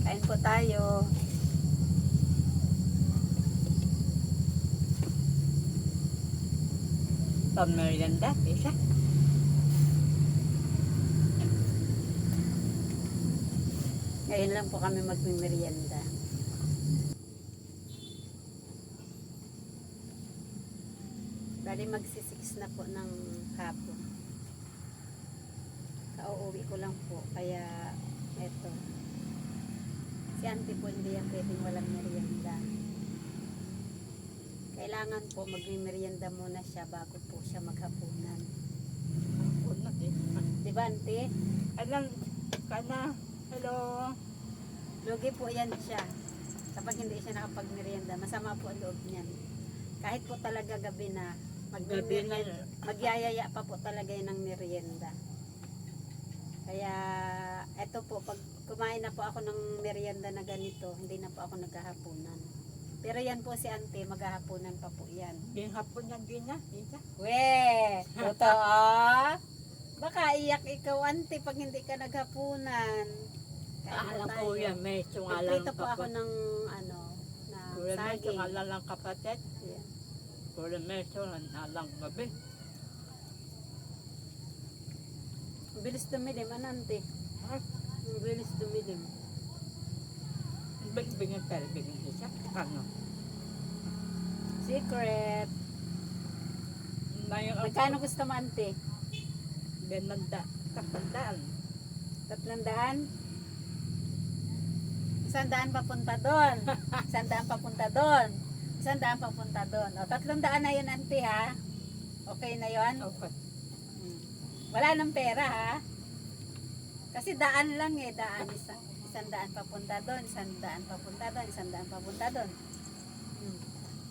Kain po tayo. Pamerienda, isa. Ngayon lang po kami magmimerienda. Bali magsi-6 na po ng hapon. Kauuwi ko lang po. Kaya eto. Si auntie po hindi yan pwedeng walang merienda. Kailangan po magmimerienda muna siya bago po siya maghapunan. Diba auntie? Alam ka na. Hello. Lugi po yan siya. Kapag hindi siya nakapagmerienda, masama po ang loob niyan. Kahit po talaga gabi na, magyayaya pa po talaga yun ng merienda. Kaya, eto po, pag kumain na po ako ng merienda na ganito, hindi na po ako naghahapunan. Pero yan po si auntie, maghahapunan pa po yan. Yung hapon yan din na. Isa. Weh! Totoo? Baka iyak ikaw auntie pag hindi ka naghapunan. Alam ko yan, may sungalang Nagprito po ako ng ano, na Kura may saging. sungalang kapatid. Yeah. Kura may sungalang gabi. Ang bilis dumilim, anante? Ay, Ang bilis dumilim. bigyan tayo, bigyan isa. Ano? Secret. Magkano gusto mo, ante? Benanda. Kapandaan. 300? 100 papunta doon. 100 papunta doon. 100 papunta doon. O, 300 na yun, ante, ha? Okay na yun? Okay. Wala nang pera, ha? Kasi daan lang eh, daan. 100 papunta doon, 100 papunta doon, 100 papunta doon.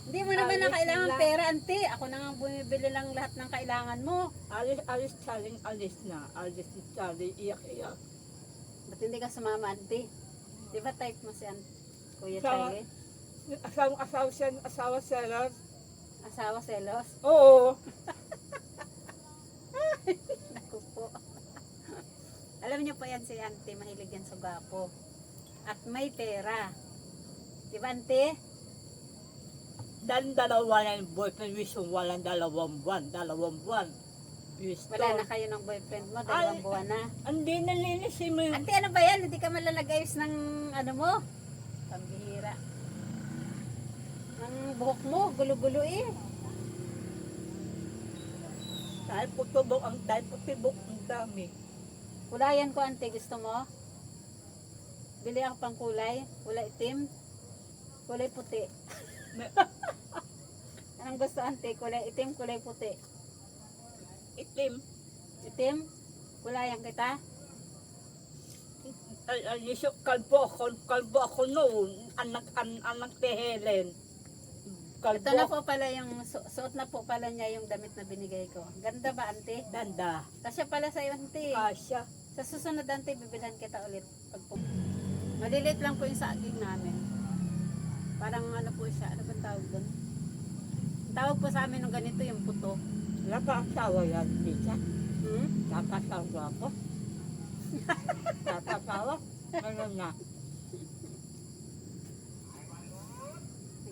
Hindi mo naman na kailangan pera, ante. Ako na nga bumibili lang lahat ng kailangan mo. Alis, chaling, alis na. Alis, chaling, iyak. Ba't hindi ka sumama, ante? Di ba type mo si Kuya Sa- Charlie? Asawa selos. Asawa selos? Oo. Naku po. Alam niyo po yan si ante, mahilig yan sa gwapo. At may pera. Di ba, ante? Dan dalawa na yung boyfriend, wisong walang 2 buwan. 2 buwan. Wala na kayo ng boyfriend mo, 2 buwan na. Hindi nalinis mo yung... Ante, ano ba yan? Hindi ka malalagayos ng ano mo? Pambihira. Ang buhok mo, gulo-gulo eh. Dahil putubok ang dami. Kulayan ko, ante, gusto mo? Bili ako pang kulay. Kulay itim. Kulay puti. Anong gusto, ante? Kulay itim, kulay puti. Itim. Itim? Kulayan kita? Kalbo ako noon. Anak ni Helen. Ito na po pala yung, suot na po pala niya yung damit na binigay ko. Ganda ba, ante? Danda. Kasya pala sa'yo, ante. Asya. Sa susunod, ante, bibilhan kita ulit. Malilit lang po yung saging namin. Parang ano po siya, ano bang tawag doon? Tawag po sa amin ng ganito yung puto. Wala pa asawa yan, tita. Tapasawa ako. Tapasawa? Ano na?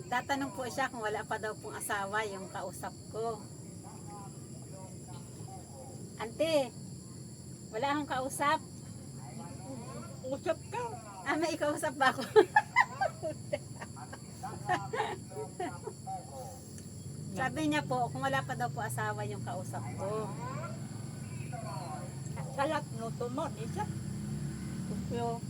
Nagtatanong po siya kung wala pa daw pong asawa yung kausap ko. Ante, wala akong kausap. Usap ka. Ah, may ikausap ba ako? Sabi niya po, kung wala pa daw po asawa yung kausap ko. Salat no to mo, tita. So,